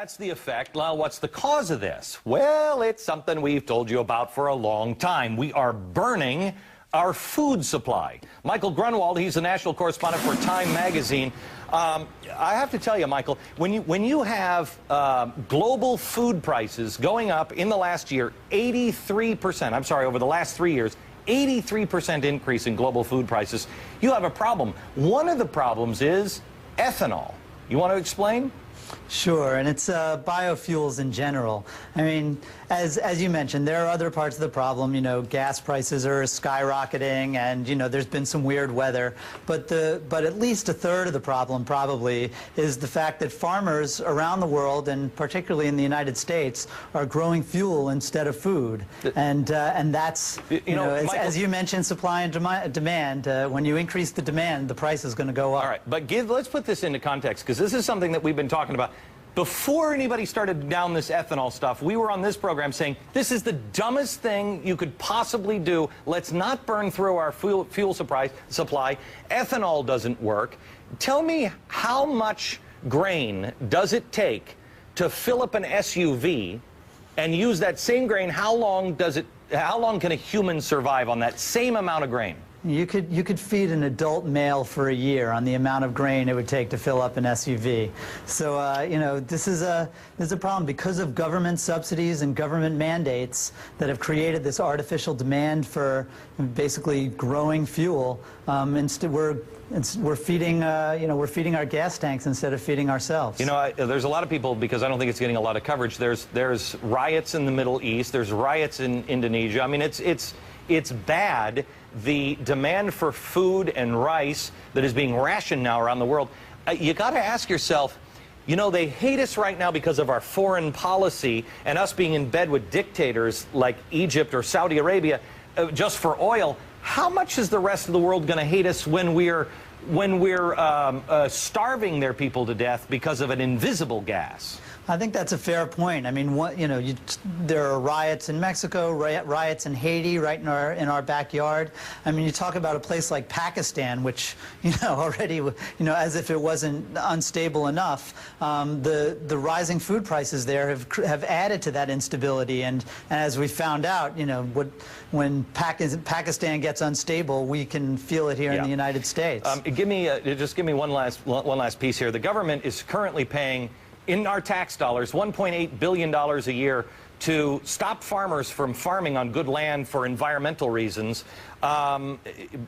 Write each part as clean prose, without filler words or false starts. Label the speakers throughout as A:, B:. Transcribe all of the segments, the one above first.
A: that's the effect. Now, what's the cause of this? Well, it's something we've told you about for a long time. We are burning our food supply. Michael Grunwald, he's a national correspondent for Time magazine. I have to tell you, Michael, when you have global food prices going up in the last year, 83%, I'm sorry, over the last 3 years, 83% increase in global food prices, you have a problem. One of the problems is ethanol. You want to explain?
B: Sure, and it's biofuels in general. I mean, as you mentioned, there are other parts of the problem. You know, gas prices are skyrocketing, and you know, there's been some weird weather. But at least a third of the problem probably is the fact that farmers around the world, and particularly in the United States, are growing fuel instead of food. And that's Michael, as you mentioned, supply and demand. When you increase the demand, the price is going to go up.
A: All right, but let's put this into context, because this is something that we've been talking about. Before anybody started down this ethanol stuff, we were on this program saying, this is the dumbest thing you could possibly do. Let's not burn through our fuel supply. Ethanol doesn't work. Tell me, how much grain does it take to fill up an SUV and use that same grain? How long can a human survive on that same amount of grain?
B: You could feed an adult male for a year on the amount of grain it would take to fill up an SUV. So you know, this is a problem because of government subsidies and government mandates that have created this artificial demand for basically growing fuel. Instead, we're feeding we're feeding our gas tanks instead of feeding ourselves.
A: You know, there's a lot of people, because I don't think it's getting a lot of coverage. There's riots in the Middle East. There's riots in Indonesia. I mean, it's bad. The demand for food and rice that is being rationed now around the world. You got to ask yourself, you know, they hate us right now because of our foreign policy and us being in bed with dictators like Egypt or Saudi Arabia just for oil. How much is the rest of the world going to hate us when we're starving their people to death because of an invisible gas?
B: I think that's a fair point. I mean, there are riots in Mexico, riots in Haiti, right in our backyard. I mean, you talk about a place like Pakistan, which already as if it wasn't unstable enough. The rising food prices there have added to that instability, and as we found out, when Pakistan gets unstable, we can feel it here in the United States.
A: Just give me one last piece here. The government is currently paying, in our tax dollars, $1.8 billion a year to stop farmers from farming on good land for environmental reasons.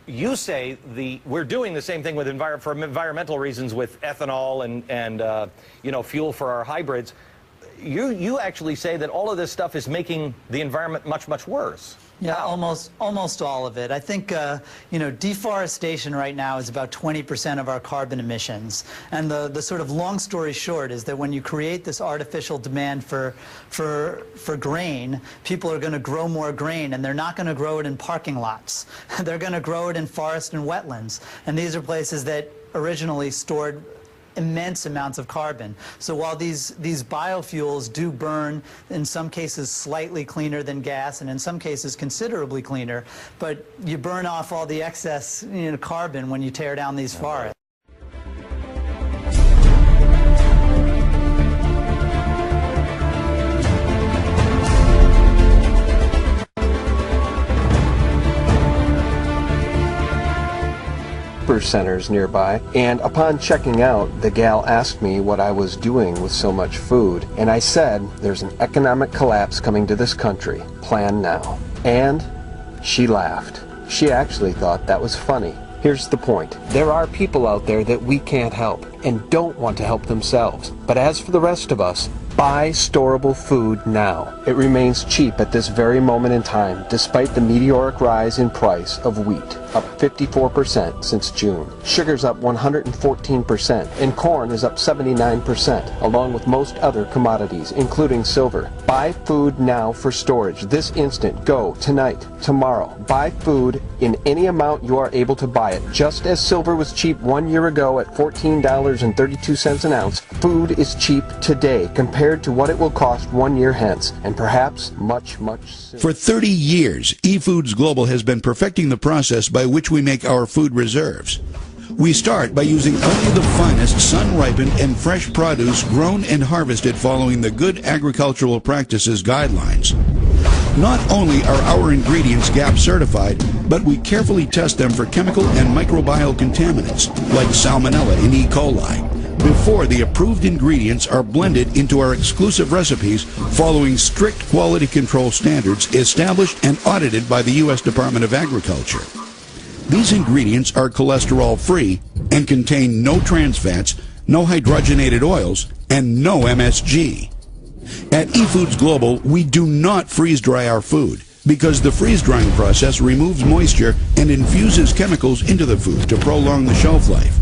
A: You say we're doing the same thing with for environmental reasons with ethanol and fuel for our hybrids. You actually say that all of this stuff is making the environment much, much worse.
B: Yeah, almost all of it. I think, deforestation right now is about 20% of our carbon emissions. And the sort of long story short is that when you create this artificial demand for grain, people are going to grow more grain, and they're not going to grow it in parking lots. They're going to grow it in forests and wetlands. And these are places that originally stored immense amounts of carbon. So while these biofuels do burn, in some cases slightly cleaner than gas, and in some cases considerably cleaner, but you burn off all the excess carbon when you tear down these forests.
C: Centers nearby, and upon checking out, the gal asked me what I was doing with so much food, and I said, there's an economic collapse coming to this country. Plan now. And she laughed. She actually thought that was funny. Here's the point. There are people out there that we can't help and don't want to help themselves. But as for the rest of us, buy storable food now. It remains cheap at this very moment in time, despite the meteoric rise in price of wheat, up 54% since June. Sugar's up 114%, and corn is up 79%, along with most other commodities, including silver. Buy food now for storage. This instant. Go tonight, tomorrow. Buy food in any amount you are able to buy it. Just as silver was cheap 1 year ago at $14.32 an ounce, food is cheap today compared to what it will cost 1 year hence, and perhaps much, much sooner.
D: For 30 years, eFoods Global has been perfecting the process by which we make our food reserves. We start by using only the finest sun-ripened and fresh produce grown and harvested following the Good Agricultural Practices guidelines. Not only are our ingredients GAP certified, but we carefully test them for chemical and microbial contaminants like Salmonella and E. coli before the approved ingredients are blended into our exclusive recipes following strict quality control standards established and audited by the U.S. Department of Agriculture. These ingredients are cholesterol-free and contain no trans fats, no hydrogenated oils, and no MSG. At eFoods Global, we do not freeze-dry our food because the freeze-drying process removes moisture and infuses chemicals into the food to prolong the shelf life.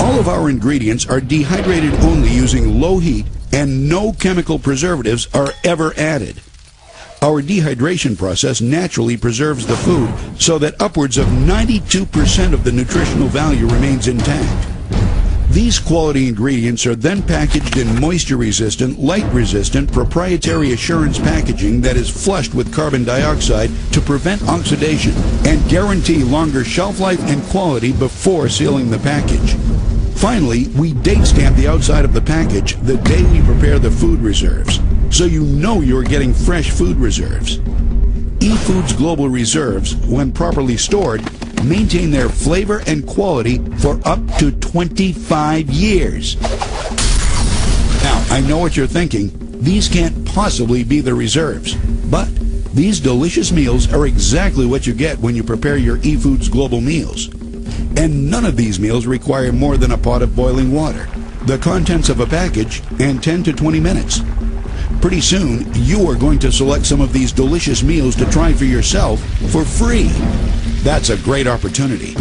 D: All of our ingredients are dehydrated only using low heat, and no chemical preservatives are ever added. Our dehydration process naturally preserves the food so that upwards of 92% of the nutritional value remains intact. These quality ingredients are then packaged in moisture-resistant, light-resistant, proprietary assurance packaging that is flushed with carbon dioxide to prevent oxidation and guarantee longer shelf life and quality before sealing the package. Finally, we date stamp the outside of the package the day we prepare the food reserves, so you know you're getting fresh food reserves. eFoods Global Reserves, when properly stored, maintain their flavor and quality for up to 25 years. Now, I know what you're thinking. These can't possibly be the reserves. But these delicious meals are exactly what you get when you prepare your eFoods Global meals. And none of these meals require more than a pot of boiling water, the contents of a package, and 10 to 20 minutes. Pretty soon, you are going to select some of these delicious meals to try for yourself for free. That's a great opportunity.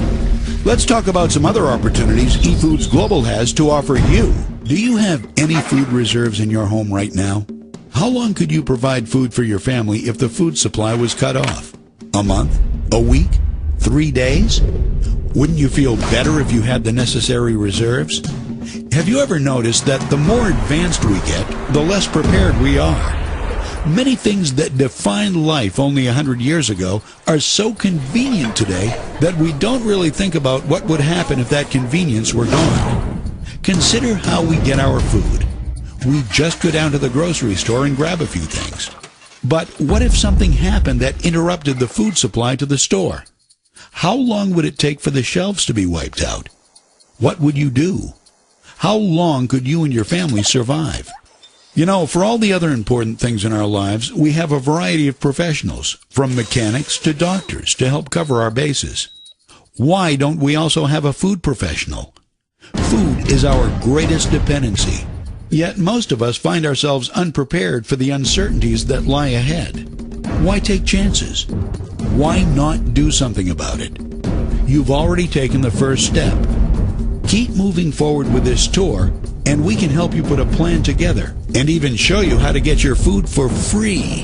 D: Let's talk about some other opportunities eFoods Global has to offer you. Do you have any food reserves in your home right now? How long could you provide food for your family if the food supply was cut off? A month? A week? 3 days? Wouldn't you feel better if you had the necessary reserves? Have you ever noticed that the more advanced we get, the less prepared we are? Many things that defined life only 100 years ago are so convenient today that we don't really think about what would happen if that convenience were gone. Consider how we get our food. We just go down to the grocery store and grab a few things. But what if something happened that interrupted the food supply to the store? How long would it take for the shelves to be wiped out? What would you do? How long could you and your family survive? You know, for all the other important things in our lives, we have a variety of professionals, from mechanics to doctors, to help cover our bases. Why don't we also have a food professional? Food is our greatest dependency. Yet most of us find ourselves unprepared for the uncertainties that lie ahead. Why take chances? Why not do something about it? You've already taken the first step. Keep moving forward with this tour, and we can help you put a plan together and even show you how to get your food for free.